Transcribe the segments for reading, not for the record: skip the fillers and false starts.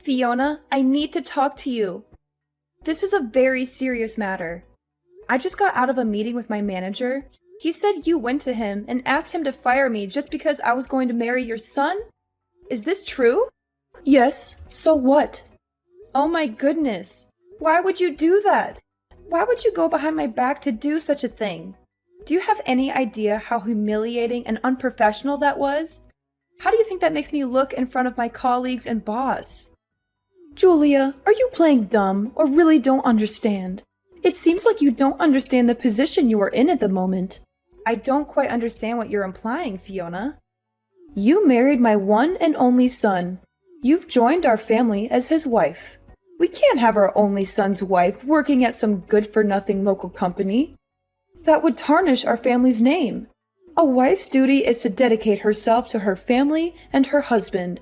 Fiona, I need to talk to you. This is a very serious matter. I just got out of a meeting with my manager. He said you went to him and asked him to fire me just because I was going to marry your son? Is this true? Yes, so what? Oh my goodness. Why would you do that? Why would you go behind my back to do such a thing? Do you have any idea how humiliating and unprofessional that was? How do you think that makes me look in front of my colleagues and boss? Julia, are you playing dumb or really don't understand? It seems like you don't understand the position you are in at the moment. I don't quite understand what you're implying, Fiona. You married my one and only son. You've joined our family as his wife. We can't have our only son's wife working at some good-for-nothing local company. That would tarnish our family's name. A wife's duty is to dedicate herself to her family and her husband.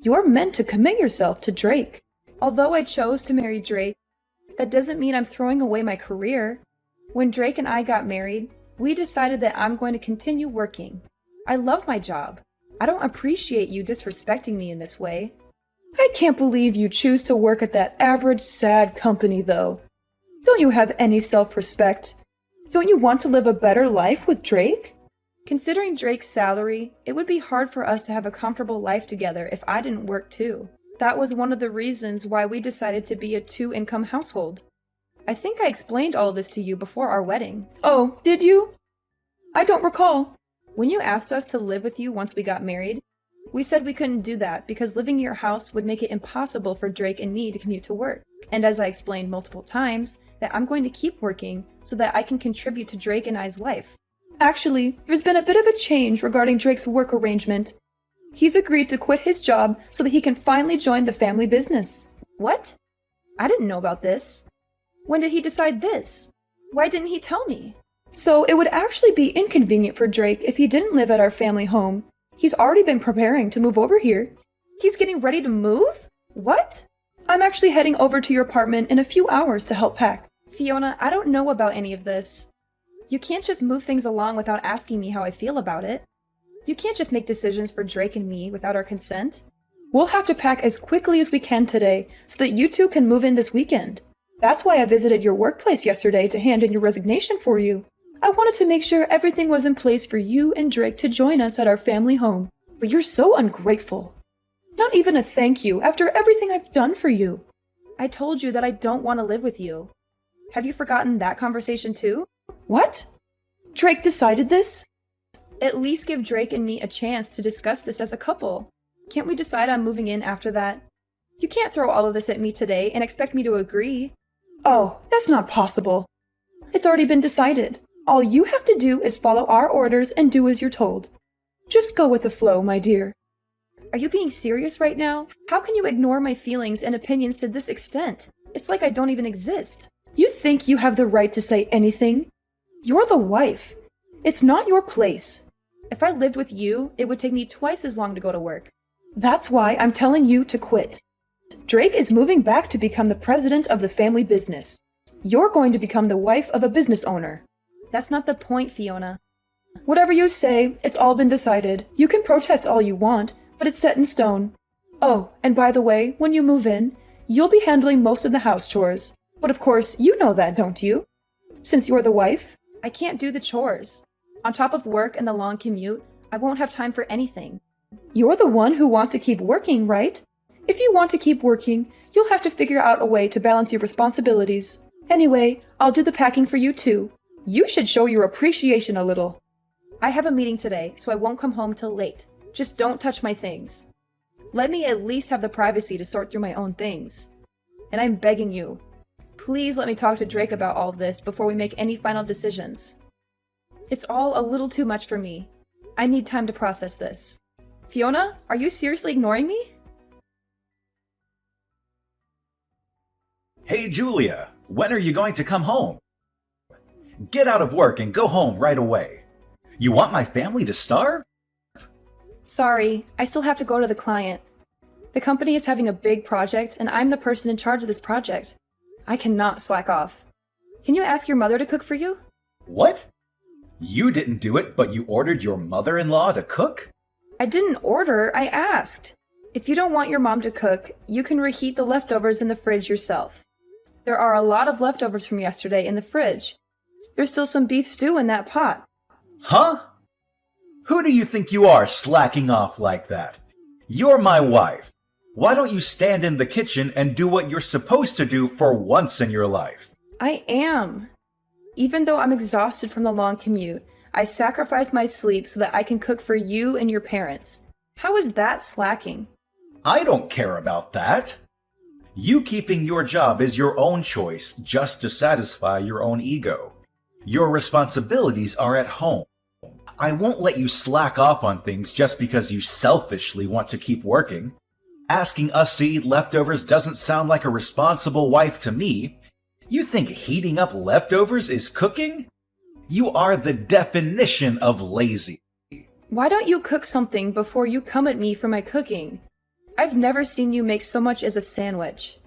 You're meant to commit yourself to Drake. Although I chose to marry Drake, that doesn't mean I'm throwing away my career. When Drake and I got married, we decided that I'm going to continue working. I love my job. I don't appreciate you disrespecting me in this way. I can't believe you choose to work at that average, sad company, though. Don't you have any self-respect? Don't you want to live a better life with Drake? Considering Drake's salary, it would be hard for us to have a comfortable life together if I didn't work too. That was one of the reasons why we decided to be a two-income household. I think I explained all of this to you before our wedding. Oh, did you? I don't recall. When you asked us to live with you once we got married, we said we couldn't do that because living in your house would make it impossible for Drake and me to commute to work. And as I explained multiple times, that I'm going to keep working so that I can contribute to Drake and I's life. Actually, there's been a bit of a change regarding Drake's work arrangement. He's agreed to quit his job so that he can finally join the family business. What? I didn't know about this. When did he decide this? Why didn't he tell me? So it would actually be inconvenient for Drake if he didn't live at our family home. He's already been preparing to move over here. He's getting ready to move? What? I'm actually heading over to your apartment in a few hours to help pack. Fiona, I don't know about any of this. You can't just move things along without asking me how I feel about it. You can't just make decisions for Drake and me without our consent. We'll have to pack as quickly as we can today so that you two can move in this weekend. That's why I visited your workplace yesterday to hand in your resignation for you. I wanted to make sure everything was in place for you and Drake to join us at our family home. But you're so ungrateful. Not even a thank you after everything I've done for you. I told you that I don't want to live with you. Have you forgotten that conversation too? What? Drake decided this? At least give Drake and me a chance to discuss this as a couple. Can't we decide on moving in after that? You can't throw all of this at me today and expect me to agree. Oh, that's not possible. It's already been decided. All you have to do is follow our orders and do as you're told. Just go with the flow, my dear. Are you being serious right now? How can you ignore my feelings and opinions to this extent? It's like I don't even exist. You think you have the right to say anything? You're the wife. It's not your place. If I lived with you, it would take me twice as long to go to work. That's why I'm telling you to quit. Drake is moving back to become the president of the family business. You're going to become the wife of a business owner. That's not the point, Fiona. Whatever you say, it's all been decided. You can protest all you want, but it's set in stone. Oh, and by the way, when you move in, you'll be handling most of the house chores. But of course, you know that, don't you? Since you're the wife. I can't do the chores. On top of work and the long commute, I won't have time for anything. You're the one who wants to keep working, right? If you want to keep working, you'll have to figure out a way to balance your responsibilities. Anyway, I'll do the packing for you too. You should show your appreciation a little. I have a meeting today, so I won't come home till late. Just don't touch my things. Let me at least have the privacy to sort through my own things. And I'm begging you, please let me talk to Drake about all of this before we make any final decisions. It's all a little too much for me. I need time to process this. Fiona, are you seriously ignoring me? Hey Julia, when are you going to come home? Get out of work and go home right away. You want my family to starve? Sorry, I still have to go to the client. The company is having a big project, and I'm the person in charge of this project. I cannot slack off. Can you ask your mother to cook for you? What? You didn't do it, but you ordered your mother-in-law to cook? I didn't order, I asked. If you don't want your mom to cook, you can reheat the leftovers in the fridge yourself. There are a lot of leftovers from yesterday in the fridge. There's still some beef stew in that pot. Huh? Who do you think you are slacking off like that? You're my wife. Why don't you stand in the kitchen and do what you're supposed to do for once in your life? I am. Even though I'm exhausted from the long commute, I sacrifice my sleep so that I can cook for you and your parents. How is that slacking? I don't care about that. You keeping your job is your own choice just to satisfy your own ego. Your responsibilities are at home. I won't let you slack off on things just because you selfishly want to keep working. Asking us to eat leftovers doesn't sound like a responsible wife to me. You think heating up leftovers is cooking? You are the definition of lazy. Why don't you cook something before you come at me for my cooking? I've never seen you make so much as a sandwich.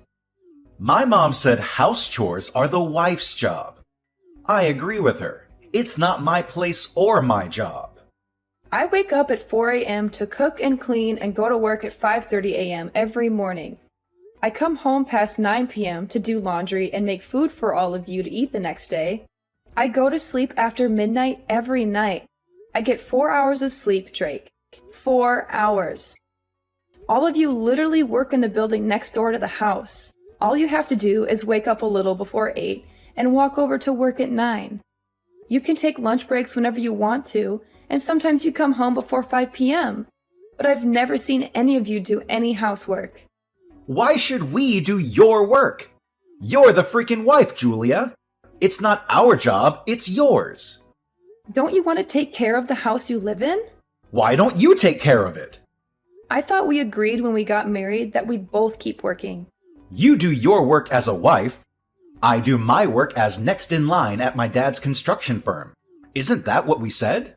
My mom said house chores are the wife's job. I agree with her. It's not my place or my job. I wake up at 4 a.m. to cook and clean and go to work at 5:30 a.m. every morning. I come home past 9 p.m. to do laundry and make food for all of you to eat the next day. I go to sleep after midnight every night. I get 4 hours of sleep, Drake. 4 hours. All of you literally work in the building next door to the house. All you have to do is wake up a little before 8 and walk over to work at 9. You can take lunch breaks whenever you want to, and sometimes you come home before 5 p.m. But I've never seen any of you do any housework. Why should we do your work? You're the freaking wife, Julia. It's not our job, it's yours. Don't you want to take care of the house you live in? Why don't you take care of it? I thought we agreed when we got married that we'd both keep working. You do your work as a wife. I do my work as next in line at my dad's construction firm. Isn't that what we said?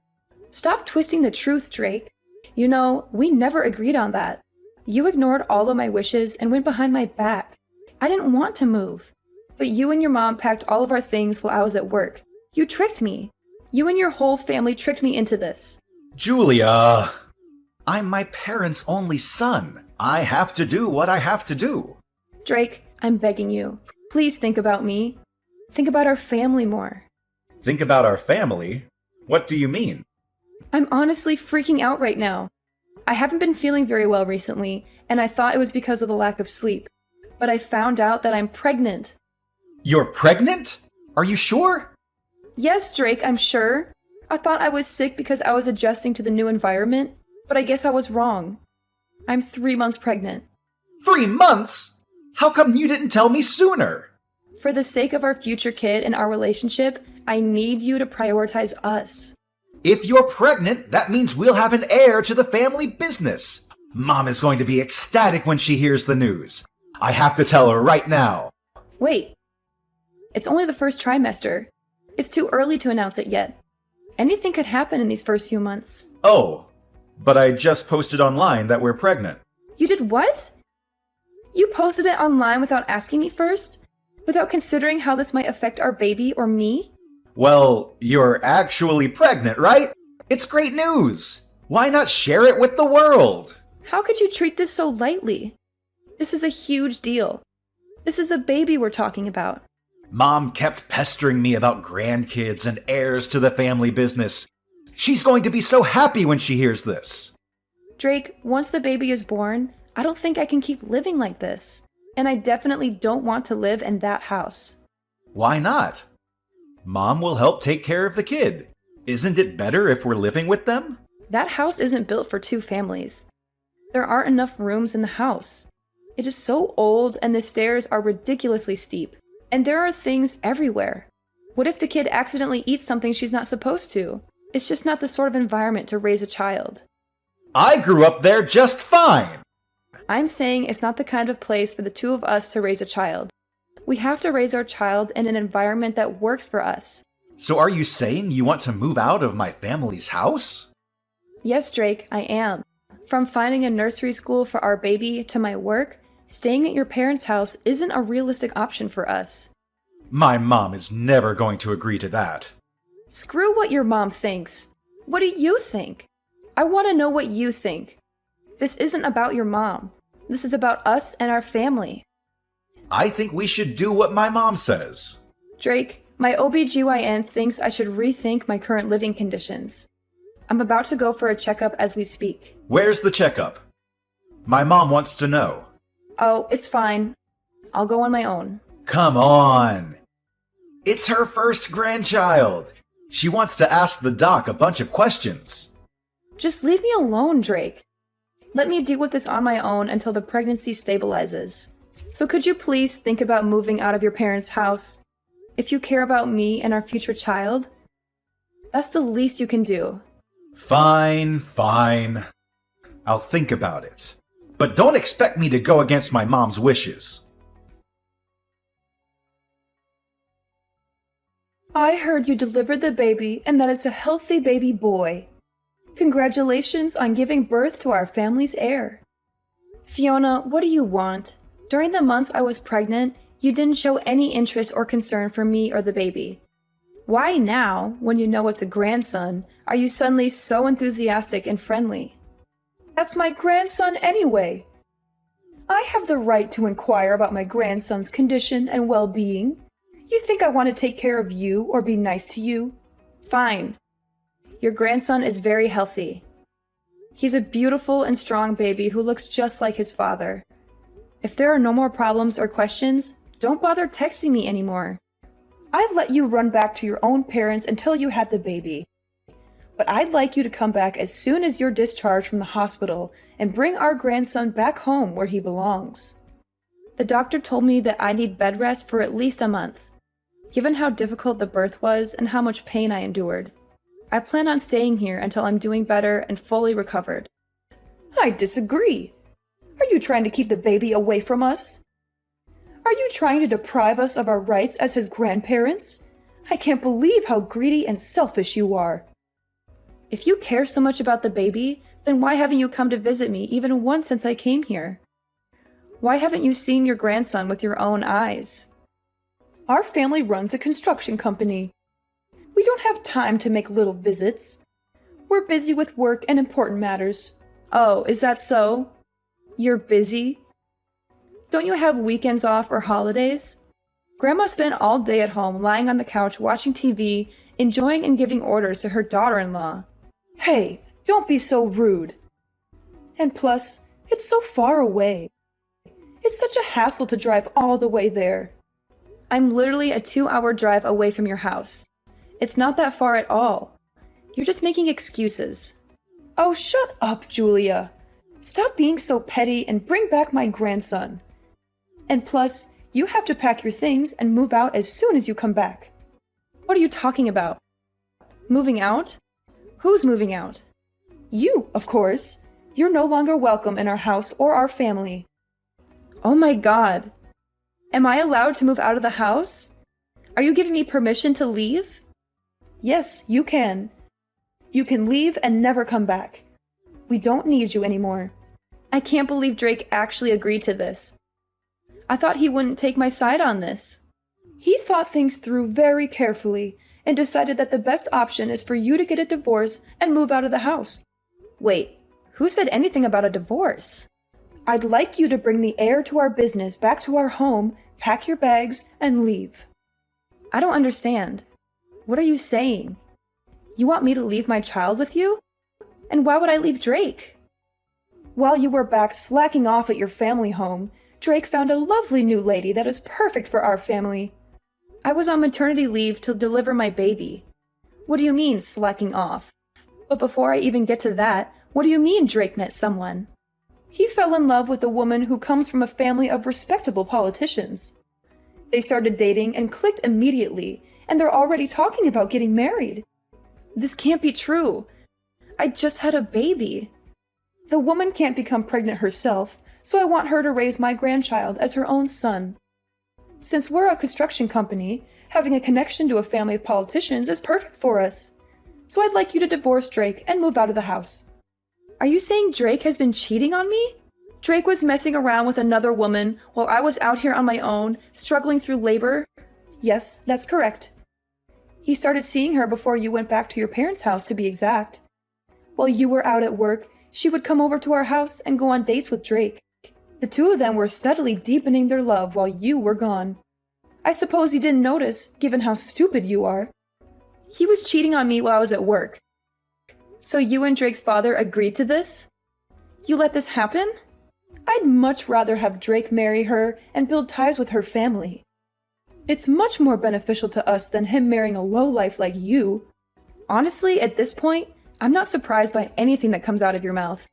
Stop twisting the truth, Drake. You know, we never agreed on that. You ignored all of my wishes and went behind my back. I didn't want to move. But you and your mom packed all of our things while I was at work. You tricked me. You and your whole family tricked me into this. Julia! I'm my parents' only son. I have to do what I have to do. Drake, I'm begging you. Please think about me. Think about our family more. Think about our family? What do you mean? I'm honestly freaking out right now. I haven't been feeling very well recently, and I thought it was because of the lack of sleep. But I found out that I'm pregnant. You're pregnant? Are you sure? Yes, Drake, I'm sure. I thought I was sick because I was adjusting to the new environment, but I guess I was wrong. I'm 3 months pregnant. 3 months? How come you didn't tell me sooner? For the sake of our future kid and our relationship, I need you to prioritize us. If you're pregnant, that means we'll have an heir to the family business. Mom is going to be ecstatic when she hears the news. I have to tell her right now. Wait. It's only the first trimester. It's too early to announce it yet. Anything could happen in these first few months. Oh, but I just posted online that we're pregnant. You did what? You posted it online without asking me first? Without considering how this might affect our baby or me? Well, you're actually pregnant, right? It's great news. Why not share it with the world? How could you treat this so lightly? This is a huge deal. This is a baby we're talking about. Mom kept pestering me about grandkids and heirs to the family business. She's going to be so happy when she hears this. Drake, once the baby is born, I don't think I can keep living like this. And I definitely don't want to live in that house. Why not? Mom will help take care of the kid. Isn't it better if we're living with them? That house isn't built for 2 families. There aren't enough rooms in the house. It is so old and the stairs are ridiculously steep. And there are things everywhere. What if the kid accidentally eats something she's not supposed to? It's just not the sort of environment to raise a child. I grew up there just fine. I'm saying it's not the kind of place for the 2 of us to raise a child. We have to raise our child in an environment that works for us. So are you saying you want to move out of my family's house? Yes, Drake, I am. From finding a nursery school for our baby to my work, staying at your parents' house isn't a realistic option for us. My mom is never going to agree to that. Screw what your mom thinks. What do you think? I want to know what you think. This isn't about your mom. This is about us and our family. I think we should do what my mom says. Drake, my OBGYN thinks I should rethink my current living conditions. I'm about to go for a checkup as we speak. Where's the checkup? My mom wants to know. Oh, it's fine. I'll go on my own. Come on. It's her first grandchild. She wants to ask the doc a bunch of questions. Just leave me alone, Drake. Let me deal with this on my own until the pregnancy stabilizes. So could you please think about moving out of your parents' house? If you care about me and our future child, that's the least you can do. Fine. I'll think about it. But don't expect me to go against my mom's wishes. I heard you delivered the baby and that it's a healthy baby boy. Congratulations on giving birth to our family's heir. Fiona, what do you want? During the months I was pregnant, you didn't show any interest or concern for me or the baby. Why now, when you know it's a grandson, are you suddenly so enthusiastic and friendly? That's my grandson anyway. I have the right to inquire about my grandson's condition and well-being. You think I want to take care of you or be nice to you? Fine. Your grandson is very healthy. He's a beautiful and strong baby who looks just like his father. If there are no more problems or questions, don't bother texting me anymore. I'd let you run back to your own parents until you had the baby. But I'd like you to come back as soon as you're discharged from the hospital and bring our grandson back home where he belongs. The doctor told me that I need bed rest for at least a month. Given how difficult the birth was and how much pain I endured, I plan on staying here until I'm doing better and fully recovered. I disagree. Are you trying to keep the baby away from us? Are you trying to deprive us of our rights as his grandparents? I can't believe how greedy and selfish you are. If you care so much about the baby, then why haven't you come to visit me even once since I came here? Why haven't you seen your grandson with your own eyes? Our family runs a construction company. We don't have time to make little visits. We're busy with work and important matters. Oh, is that so? You're busy? Don't you have weekends off or holidays? Grandma spent all day at home lying on the couch watching TV, enjoying and giving orders to her daughter-in-law. Hey, don't be so rude. And plus, it's so far away. It's such a hassle to drive all the way there. I'm literally a 2-hour drive away from your house. It's not that far at all. You're just making excuses. Oh, shut up, Julia. Stop being so petty and bring back my grandson. And plus, you have to pack your things and move out as soon as you come back. What are you talking about? Moving out? Who's moving out? You, of course. You're no longer welcome in our house or our family. Oh my God. Am I allowed to move out of the house? Are you giving me permission to leave? Yes, you can. You can leave and never come back. We don't need you anymore. I can't believe Drake actually agreed to this. I thought he wouldn't take my side on this. He thought things through very carefully and decided that the best option is for you to get a divorce and move out of the house. Wait, who said anything about a divorce? I'd like you to bring the heir to our business back to our home, pack your bags, and leave. I don't understand. What are you saying? You want me to leave my child with you? And why would I leave Drake? While you were back slacking off at your family home, Drake found a lovely new lady that is perfect for our family. I was on maternity leave to deliver my baby. What do you mean, slacking off? But before I even get to that, what do you mean Drake met someone? He fell in love with a woman who comes from a family of respectable politicians. They started dating and clicked immediately, and they're already talking about getting married. This can't be true. I just had a baby. The woman can't become pregnant herself, so I want her to raise my grandchild as her own son. Since we're a construction company, having a connection to a family of politicians is perfect for us. So I'd like you to divorce Drake and move out of the house. Are you saying Drake has been cheating on me? Drake was messing around with another woman while I was out here on my own, struggling through labor? Yes, that's correct. He started seeing her before you went back to your parents' house, to be exact. While you were out at work, she would come over to our house and go on dates with Drake. The two of them were steadily deepening their love while you were gone. I suppose you didn't notice, given how stupid you are. He was cheating on me while I was at work. So you and Drake's father agreed to this? You let this happen? I'd much rather have Drake marry her and build ties with her family. It's much more beneficial to us than him marrying a lowlife like you. Honestly, at this point, I'm not surprised by anything that comes out of your mouth.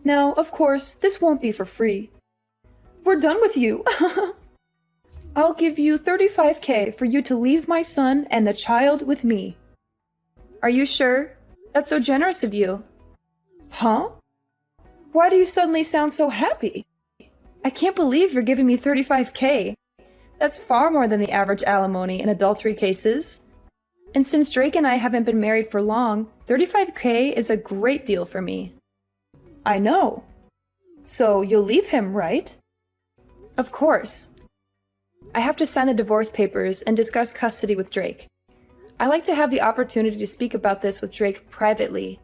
Now, of course, this won't be for free. We're done with you. I'll give you $35,000 for you to leave my son and the child with me. Are you sure? That's so generous of you. Huh? Why do you suddenly sound so happy? I can't believe you're giving me $35,000. That's far more than the average alimony in adultery cases. And since Drake and I haven't been married for long, $35,000 is a great deal for me. I know. So you'll leave him, right? Of course. I have to sign the divorce papers and discuss custody with Drake. I like to have the opportunity to speak about this with Drake privately.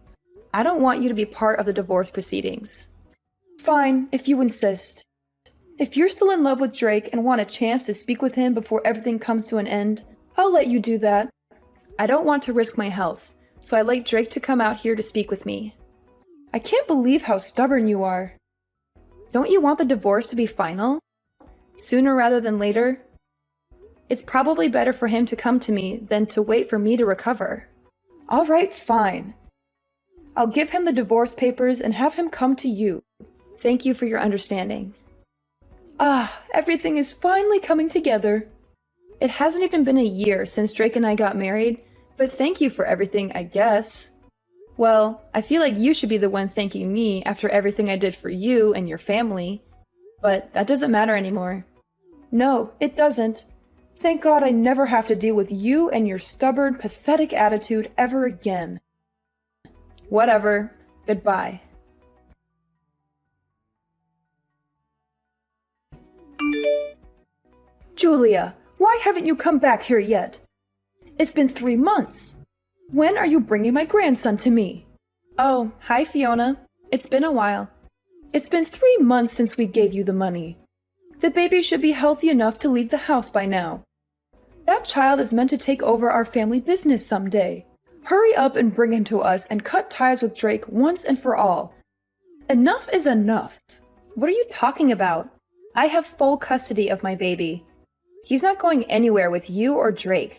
I don't want you to be part of the divorce proceedings. Fine, if you insist. If you're still in love with Drake and want a chance to speak with him before everything comes to an end, I'll let you do that. I don't want to risk my health, so I'd like Drake to come out here to speak with me. I can't believe how stubborn you are. Don't you want the divorce to be final? Sooner rather than later? It's probably better for him to come to me than to wait for me to recover. All right, fine. I'll give him the divorce papers and have him come to you. Thank you for your understanding. Everything is finally coming together. It hasn't even been a year since Drake and I got married, but thank you for everything, I guess. Well, I feel like you should be the one thanking me after everything I did for you and your family. But that doesn't matter anymore. No, it doesn't. Thank God I never have to deal with you and your stubborn, pathetic attitude ever again. Whatever. Goodbye. Julia, why haven't you come back here yet? It's been 3 months. When are you bringing my grandson to me? Oh, hi Fiona. It's been a while. It's been 3 months since we gave you the money. The baby should be healthy enough to leave the house by now. That child is meant to take over our family business someday. Hurry up and bring him to us and cut ties with Drake once and for all. Enough is enough. What are you talking about? I have full custody of my baby. He's not going anywhere with you or Drake.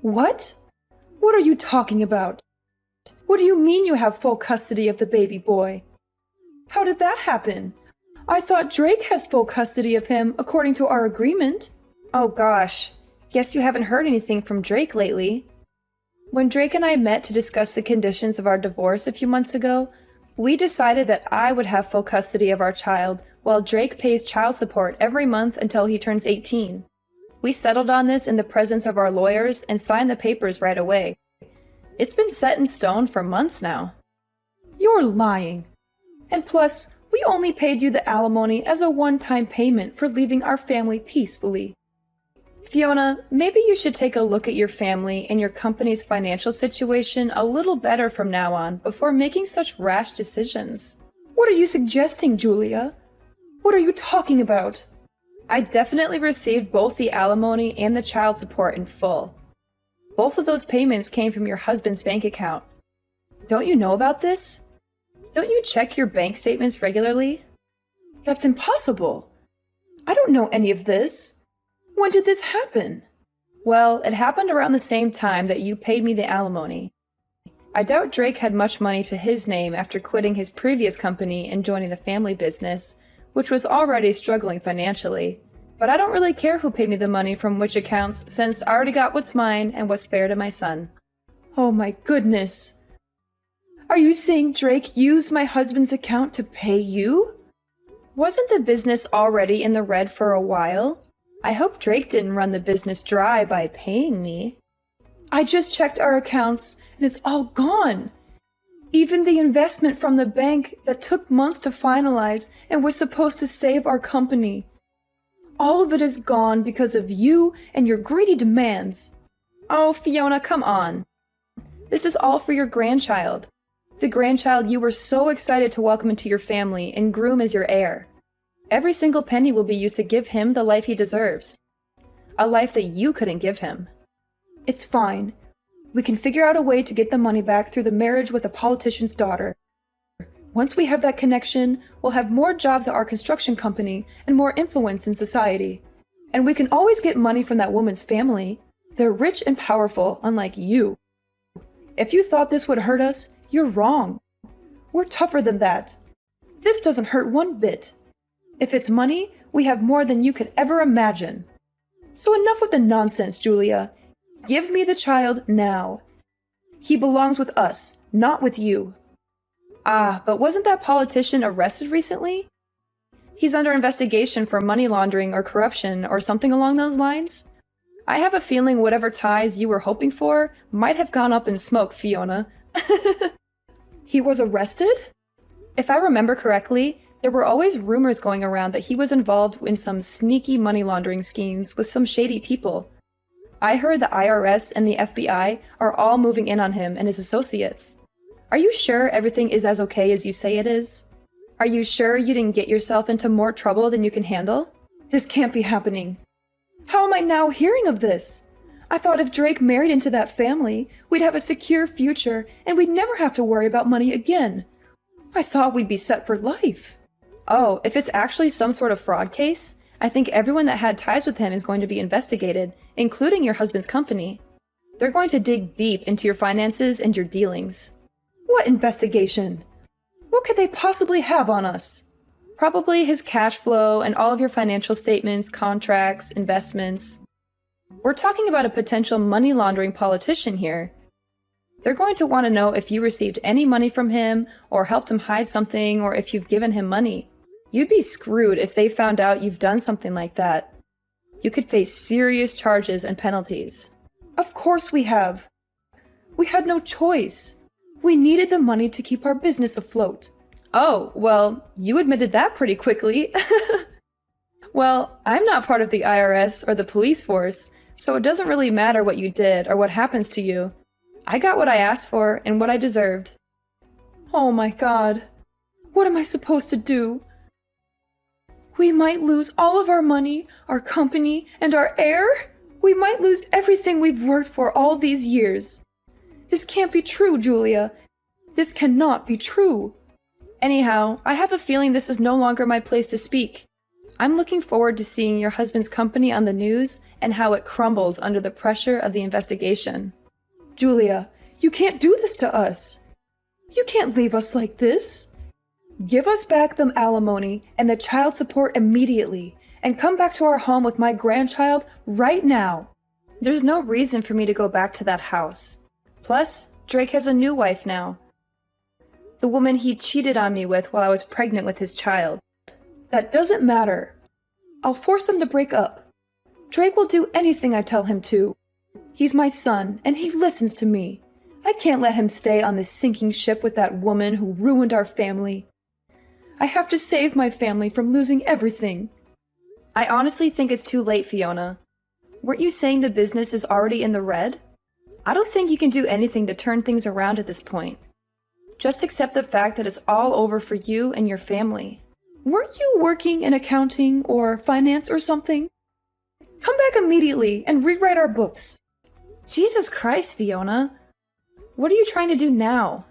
What? What are you talking about? What do you mean you have full custody of the baby boy? How did that happen? I thought Drake has full custody of him according to our agreement. Oh gosh, guess you haven't heard anything from Drake lately. When Drake and I met to discuss the conditions of our divorce a few months ago, we decided that I would have full custody of our child while Drake pays child support every month until he turns 18. We settled on this in the presence of our lawyers and signed the papers right away. It's been set in stone for months now. You're lying. And plus, we only paid you the alimony as a one-time payment for leaving our family peacefully. Fiona, maybe you should take a look at your family and your company's financial situation a little better from now on before making such rash decisions. What are you suggesting, Julia? What are you talking about? I definitely received both the alimony and the child support in full. Both of those payments came from your husband's bank account. Don't you know about this? Don't you check your bank statements regularly? That's impossible. I don't know any of this. When did this happen? Well, it happened around the same time that you paid me the alimony. I doubt Drake had much money to his name after quitting his previous company and joining the family business, which was already struggling financially. But I don't really care who paid me the money from which accounts, since I already got what's mine and what's fair to my son. Oh my goodness. Are you saying Drake used my husband's account to pay you? Wasn't the business already in the red for a while? I hope Drake didn't run the business dry by paying me. I just checked our accounts and it's all gone. Even the investment from the bank that took months to finalize and was supposed to save our company. All of it is gone because of you and your greedy demands. Oh, Fiona, come on. This is all for your grandchild. The grandchild you were so excited to welcome into your family and groom as your heir. Every single penny will be used to give him the life he deserves. A life that you couldn't give him. It's fine. We can figure out a way to get the money back through the marriage with a politician's daughter. Once we have that connection, we'll have more jobs at our construction company and more influence in society. And we can always get money from that woman's family. They're rich and powerful, unlike you. If you thought this would hurt us, you're wrong. We're tougher than that. This doesn't hurt one bit. If it's money, we have more than you could ever imagine. So enough with the nonsense, Julia. Give me the child now. He belongs with us, not with you. Ah, but wasn't that politician arrested recently? He's under investigation for money laundering or corruption or something along those lines. I have a feeling whatever ties you were hoping for might have gone up in smoke, Fiona. He was arrested? If I remember correctly, there were always rumors going around that he was involved in some sneaky money laundering schemes with some shady people. I heard the IRS and the FBI are all moving in on him and his associates. Are you sure everything is as okay as you say it is? Are you sure you didn't get yourself into more trouble than you can handle? This can't be happening. How am I now hearing of this? I thought if Drake married into that family, we'd have a secure future and we'd never have to worry about money again. I thought we'd be set for life. Oh, if it's actually some sort of fraud case, I think everyone that had ties with him is going to be investigated, including your husband's company. They're going to dig deep into your finances and your dealings. What investigation? What could they possibly have on us? Probably his cash flow and all of your financial statements, contracts, investments. We're talking about a potential money laundering politician here. They're going to want to know if you received any money from him or helped him hide something or if you've given him money. You'd be screwed if they found out you've done something like that. You could face serious charges and penalties. Of course we have. We had no choice. We needed the money to keep our business afloat. Oh, well, you admitted that pretty quickly. Well, I'm not part of the IRS or the police force, so it doesn't really matter what you did or what happens to you. I got what I asked for and what I deserved. Oh my God. What am I supposed to do? We might lose all of our money, our company, and our heir? We might lose everything we've worked for all these years. This can't be true, Julia. This cannot be true. Anyhow, I have a feeling this is no longer my place to speak. I'm looking forward to seeing your husband's company on the news and how it crumbles under the pressure of the investigation. Julia, you can't do this to us. You can't leave us like this. Give us back the alimony and the child support immediately, and come back to our home with my grandchild right now. There's no reason for me to go back to that house. Plus, Drake has a new wife now. The woman he cheated on me with while I was pregnant with his child. That doesn't matter. I'll force them to break up. Drake will do anything I tell him to. He's my son, and he listens to me. I can't let him stay on this sinking ship with that woman who ruined our family. I have to save my family from losing everything. I honestly think it's too late, Fiona. Weren't you saying the business is already in the red? I don't think you can do anything to turn things around at this point. Just accept the fact that it's all over for you and your family. Weren't you working in accounting or finance or something? Come back immediately and rewrite our books. Jesus Christ, Fiona. What are you trying to do now?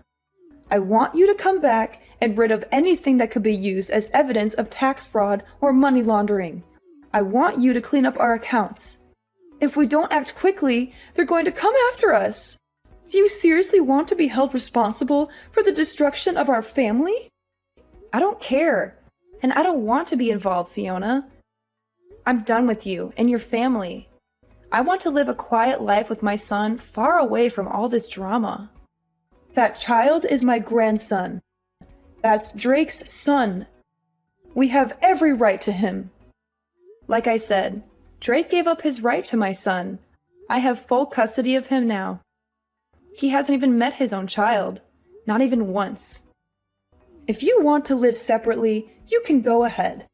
I want you to come back and rid of anything that could be used as evidence of tax fraud or money laundering. I want you to clean up our accounts. If we don't act quickly, they're going to come after us. Do you seriously want to be held responsible for the destruction of our family? I don't care. And I don't want to be involved, Fiona. I'm done with you and your family. I want to live a quiet life with my son far away from all this drama. That child is my grandson. That's Drake's son. We have every right to him. Like I said, Drake gave up his right to my son. I have full custody of him now. He hasn't even met his own child. Not even once. If you want to live separately, you can go ahead.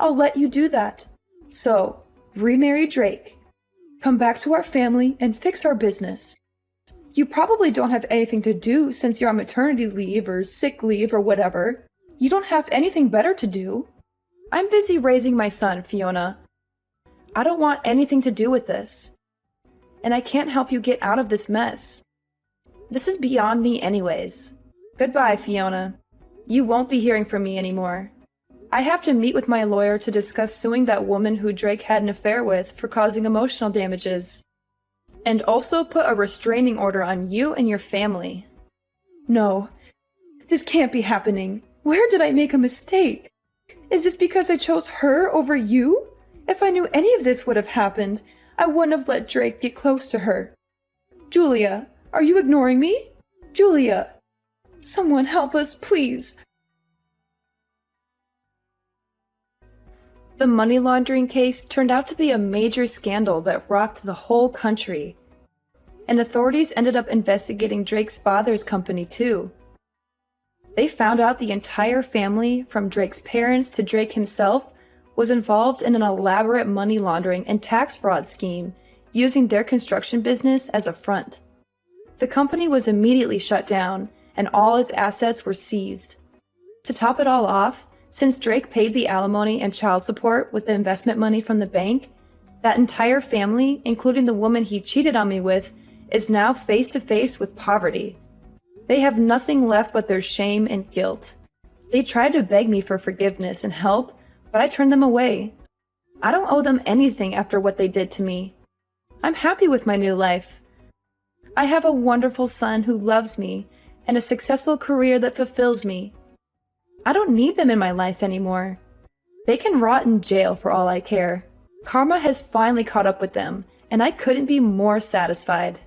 I'll let you do that. So, remarry Drake. Come back to our family and fix our business. You probably don't have anything to do since you're on maternity leave or sick leave or whatever. You don't have anything better to do. I'm busy raising my son, Fiona. I don't want anything to do with this. And I can't help you get out of this mess. This is beyond me anyways. Goodbye, Fiona. You won't be hearing from me anymore. I have to meet with my lawyer to discuss suing that woman who Drake had an affair with for causing emotional damages. And also put a restraining order on you and your family. No, this can't be happening. Where did I make a mistake? Is this because I chose her over you? If I knew any of this would have happened, I wouldn't have let Drake get close to her. Julia, are you ignoring me? Julia! Someone help us, please. The money laundering case turned out to be a major scandal that rocked the whole country. And authorities ended up investigating Drake's father's company too. They found out the entire family, from Drake's parents to Drake himself, was involved in an elaborate money laundering and tax fraud scheme, using their construction business as a front. The company was immediately shut down, and all its assets were seized. To top it all off, since Drake paid the alimony and child support with the investment money from the bank, that entire family, including the woman he cheated on me with, is now face to face with poverty. They have nothing left but their shame and guilt. They tried to beg me for forgiveness and help, but I turned them away. I don't owe them anything after what they did to me. I'm happy with my new life. I have a wonderful son who loves me and a successful career that fulfills me. I don't need them in my life anymore. They can rot in jail for all I care. Karma has finally caught up with them, and I couldn't be more satisfied.